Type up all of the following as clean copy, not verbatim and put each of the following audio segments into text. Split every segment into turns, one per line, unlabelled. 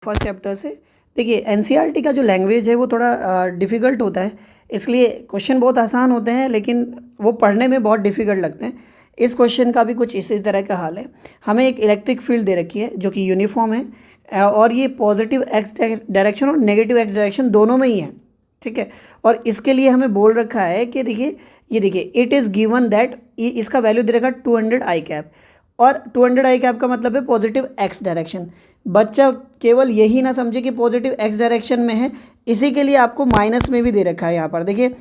First chapter से। देखिए NCERT का जो लैंग्वेज है वो थोड़ा डिफ़िकल्ट होता है, इसलिए क्वेश्चन बहुत आसान होते हैं लेकिन वो पढ़ने में बहुत डिफ़िकल्ट लगते हैं। इस क्वेश्चन का भी कुछ इसी तरह का हाल है। हमें एक इलेक्ट्रिक फील्ड दे रखी है जो कि यूनिफॉर्म है और ये पॉजिटिव एक्स डायरेक्शन और नेगेटिव एक्स डायरेक्शन दोनों में ही है, ठीक है। और इसके लिए हमें बोल रखा है कि देखिए ये देखिए इट इज़ गिवन दैट इसका वैल्यू दे रखा 200 आई कैप, और 200 आई कैप का मतलब है पॉजिटिव एक्स डायरेक्शन। बच्चा केवल यही ना समझे कि पॉजिटिव एक्स डायरेक्शन में है, इसी के लिए आपको माइनस में भी दे रखा है यहाँ पर देखिए,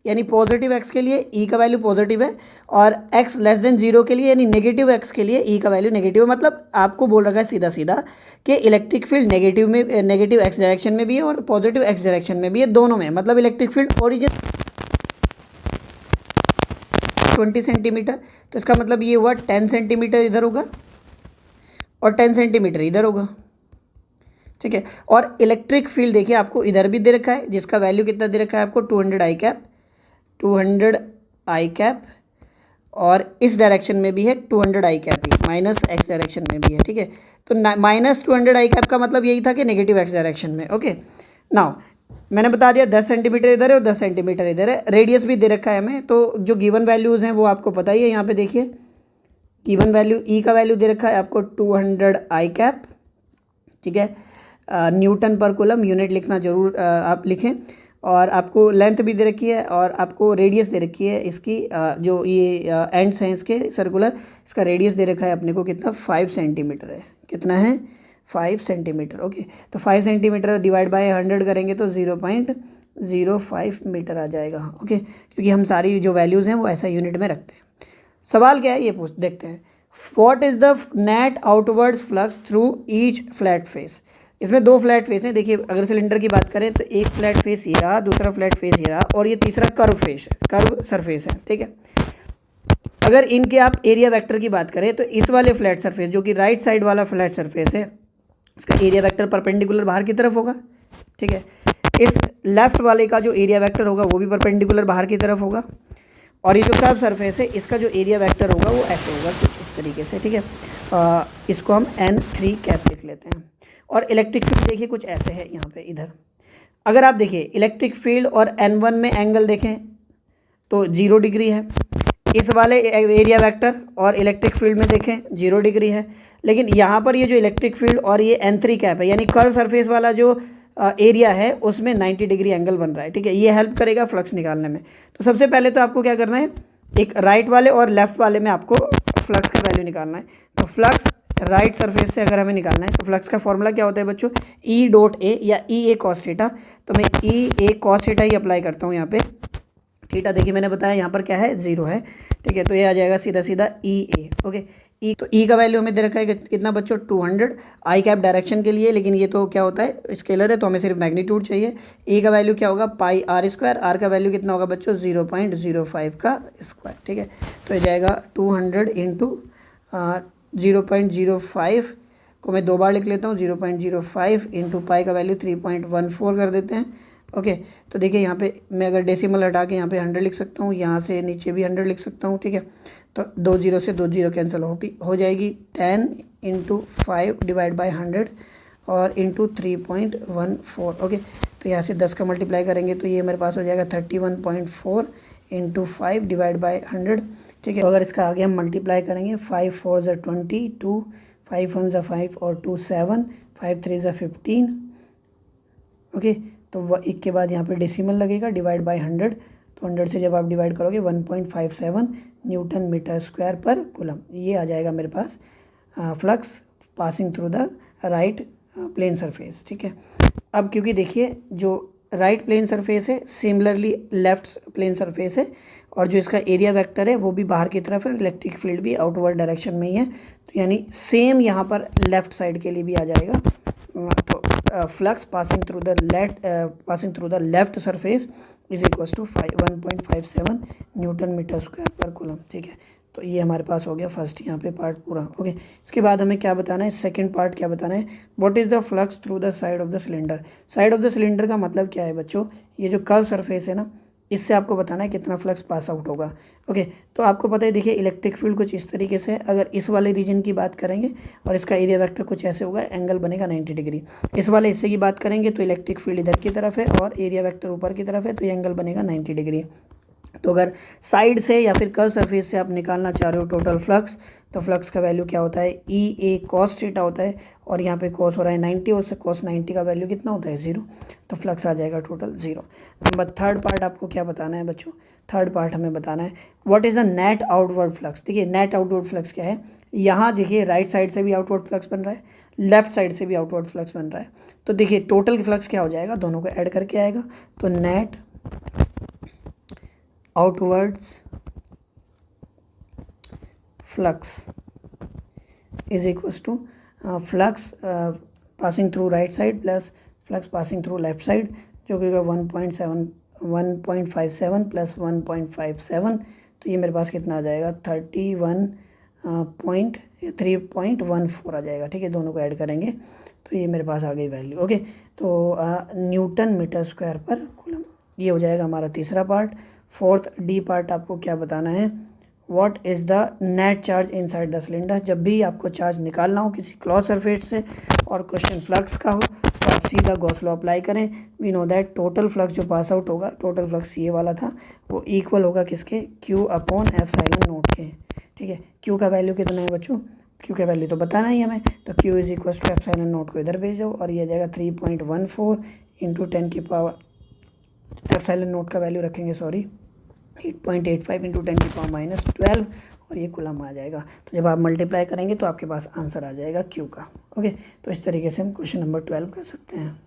यानी पॉजिटिव एक्स के लिए ई का वैल्यू पॉजिटिव है और एक्स लेस देन जीरो के लिए यानी नेगेटिव एक्स के लिए ई का वैल्यू नेगेटिव है। मतलब आपको बोल रखा है सीधा सीधा कि इलेक्ट्रिक फील्ड नेगेटिव में, नेगेटिव एक्स डायरेक्शन में भी है और पॉजिटिव एक्स डायरेक्शन में भी है, दोनों में। मतलब इलेक्ट्रिक फील्ड ओरिजिन 20 सेंटीमीटर, तो इसका मतलब ये हुआ 10 सेंटीमीटर इधर होगा और 10 सेंटीमीटर इधर होगा, ठीक है। और इलेक्ट्रिक फील्ड देखिए आपको इधर भी दे रखा है जिसका वैल्यू कितना दे रखा है आपको 200 आई कैप, 200 आई कैप, और इस डायरेक्शन में भी है 200 आई कैप ही, माइनस एक्स डायरेक्शन में भी है, ठीक है। तो माइनस 200 आई कैप का मतलब यही था कि नेगेटिव एक्स डायरेक्शन में। ओके नाउ मैंने बता दिया 10 सेंटीमीटर इधर है और 10 सेंटीमीटर इधर है। रेडियस भी दे रखा है हमें, तो जो गिवन वैल्यूज़ हैं वो आपको पता ही है। यहाँ पे देखिए गिवन वैल्यू ई का वैल्यू दे रखा है आपको 200 आई कैप, ठीक है। न्यूटन पर कूलम यूनिट लिखना जरूर आप लिखें। और आपको लेंथ भी दे रखी है और आपको रेडियस दे रखी है इसकी, जो ये एंड्स हैं इसके सर्कुलर, इसका रेडियस दे रखा है अपने को कितना 5 सेंटीमीटर है। कितना है 5 सेंटीमीटर। ओके तो 5 सेंटीमीटर डिवाइड बाय 100 करेंगे तो 0.05 मीटर आ जाएगा। ओके क्योंकि हम सारी जो वैल्यूज़ हैं वो ऐसा यूनिट में रखते हैं। सवाल क्या है ये देखते हैं। What is the net outwards flux through each flat face. इसमें दो फ्लैट फेस हैं। देखिए अगर सिलेंडर की बात करें तो एक फ्लैट फेस ये रहा, दूसरा फ्लैट फेस ये रहा, और ये तीसरा कर्व फेस है, कर्व सरफेस है, ठीक है। अगर इनके आप एरिया वेक्टर की बात करें तो इस वाले फ्लैट सरफेस जो कि राइट साइड वाला फ्लैट सरफेस है, इसका एरिया वेक्टर परपेंडिकुलर बाहर की तरफ होगा, ठीक है। इस लेफ्ट वाले का जो एरिया वेक्टर होगा वो भी परपेंडिकुलर बाहर की तरफ होगा, और ये जो कर्व सरफेस है इसका जो एरिया वेक्टर होगा वो ऐसे होगा कुछ इस तरीके से, ठीक है। इसको हम N3 कैप लिख लेते हैं। और इलेक्ट्रिक फील्ड देखिए कुछ ऐसे है यहाँ पे इधर। अगर आप देखिए इलेक्ट्रिक फील्ड और N1 में एंगल देखें तो 0 डिग्री है, इस वाले एरिया वेक्टर और इलेक्ट्रिक फील्ड में देखें 0 डिग्री है। लेकिन यहाँ पर ये जो इलेक्ट्रिक फील्ड और ये N3 कैप है यानी कर्व सरफेस वाला जो एरिया है उसमें 90 डिग्री एंगल बन रहा है, ठीक है। ये हेल्प करेगा फ्लक्स निकालने में। तो सबसे पहले तो आपको क्या करना है, एक राइट वाले और लेफ्ट वाले में आपको फ्लक्स का वैल्यू निकालना है। तो फ्लक्स राइट सरफेस से अगर हमें निकालना है तो फ्लक्स का फॉर्मूला क्या होता है बच्चों, ई डॉट ए या ई ए कॉस थीटा। तो मैं ई ए कॉस थीटा ही अप्लाई करता हूँ यहाँ पे। थीटा देखिए मैंने बताया यहाँ पर क्या है 0 है, ठीक है। तो ये आ जाएगा सीधा सीधा ई ए। ओके ई, तो ई का वैल्यू हमें दे रखा है कितना बच्चों 200 आई कैप डायरेक्शन के लिए, लेकिन ये तो क्या होता है स्केलर है तो हमें सिर्फ मैग्नीट्यूड चाहिए। ई का वैल्यू क्या होगा पाई आर स्क्वायर, आर का वैल्यू कितना होगा बच्चों 0.05 का स्क्वायर, ठीक है। तो ये जाएगा 200 इंटू 0.05 को मैं 2 बार लिख लेता हूँ, 0.05 इंटू पाई का वैल्यू 3.14 कर देते हैं। ओके तो देखिए यहाँ पे मैं अगर डेसिमल हटा के यहाँ पे 100 लिख सकता हूँ, यहाँ से नीचे भी 100 लिख सकता हूँ, ठीक है। तो 2 0 से 2 0 कैंसिल हो जाएगी 10 इंटू 5 डिवाइड बाई 100 और इंटू 3.14। ओके तो यहाँ से 10 का मल्टीप्लाई करेंगे तो ये मेरे पास हो जाएगा 31.4 इंटू 5 डिवाइड बाई 100, ठीक है। तो अगर इसका आगे हम मल्टीप्लाई करेंगे 5 4 ज़ा 22, 5 1 ज़ा 5 और 2 7, 5 3 ज़ा 15। ओके तो वह एक के बाद यहाँ पे डेसिमल लगेगा डिवाइड बाय 100। तो 100 से जब आप डिवाइड करोगे 1.57 न्यूटन मीटर स्क्वायर पर कूलम, ये आ जाएगा मेरे पास flux passing through the right plane surface, ठीक है। अब क्योंकि देखिए जो राइट प्लेन सरफेस है सिमिलरली लेफ्ट प्लेन सरफेस है और जो इसका एरिया वेक्टर है वो भी बाहर की तरफ है, इलेक्ट्रिक फील्ड भी आउटवर्ड डायरेक्शन में ही है, तो यानी सेम यहाँ पर लेफ्ट साइड के लिए भी आ जाएगा। तो flux passing through the left surface is equals to 1.57 newton metre square पर कूलम, ठीक है। तो ये हमारे पास हो गया फर्स्ट यहाँ पे पार्ट पूरा। ओके इसके बाद हमें क्या बताना है, सेकंड पार्ट क्या बताना है, what is the flux through the side of the cylinder. Side of the cylinder का मतलब क्या है बच्चों, ये जो कर्व सरफेस है ना इससे आपको बताना है कितना फ्लक्स पास आउट होगा। ओके, तो आपको पता है, देखिए इलेक्ट्रिक फील्ड कुछ इस तरीके से, अगर इस वाले रीजन की बात करेंगे और इसका एरिया वेक्टर कुछ ऐसे होगा, एंगल बनेगा 90 डिग्री। इस वाले हिस्से की बात करेंगे तो इलेक्ट्रिक फील्ड इधर की तरफ है और एरिया वेक्टर ऊपर की तरफ है, तो ये एंगल बनेगा 90 डिग्री। तो अगर साइड से या फिर कर्व सरफेस से आप निकालना चाह रहे हो टोटल फ्लक्स, तो फ्लक्स का वैल्यू क्या होता है, ई ए कॉस थीटा होता है, और यहाँ पे कॉस हो रहा है 90 और से कॉस 90 का वैल्यू कितना होता है 0, तो फ्लक्स आ जाएगा टोटल 0। नंबर थर्ड पार्ट आपको क्या बताना है बच्चों, थर्ड पार्ट हमें बताना है what is the net outward flux. देखिए नेट आउटवर्ड फ्लक्स क्या है, यहाँ देखिए राइट साइड से भी आउटवर्ड फ्लक्स बन रहा है, लेफ्ट साइड से भी आउटवर्ड फ्लक्स बन रहा है, तो देखिए टोटल फ्लक्स क्या हो जाएगा, दोनों को ऐड करके आएगा, तो net outwards flux is equals to flux passing through right side plus flux passing through left side, जो कि 1.57 प्लस 1.57, तो ये मेरे पास कितना आ जाएगा 3.14 आ जाएगा। ठीक है, दोनों को ऐड करेंगे तो ये मेरे पास आ गई वैल्यू। ओके, तो न्यूटन मीटर स्क्वायर पर कूलम, ये हो जाएगा हमारा तीसरा पार्ट। फोर्थ डी पार्ट आपको क्या बताना है, what is the net charge inside the cylinder. जब भी आपको चार्ज निकालना हो किसी क्लॉज सरफेस से और क्वेश्चन फ्लक्स का हो तो आप सीधा गॉस लॉ अप्लाई करें। We know that total flux जो पास आउट होगा, टोटल फ्लक्स ये वाला था, वो इक्वल होगा किसके, क्यू अपॉन एप्सिलॉन नोट के। ठीक है, क्यू का वैल्यू कितना है बच्चों, क्यू का वैल्यू तो बताना ही हमें, तो Q is equal to epsilon naught को इधर भेज दो और ये आ जाएगा 3.14 इंटू 10 की पावर, एप्सिलॉन नोट का वैल्यू रखेंगे 8.85 इंटू 10 की पावर -12 और ये कूलम आ जाएगा। तो जब आप मल्टीप्लाई करेंगे तो आपके पास आंसर आ जाएगा क्यू का। ओके, तो इस तरीके से हम क्वेश्चन नंबर 12 कर सकते हैं।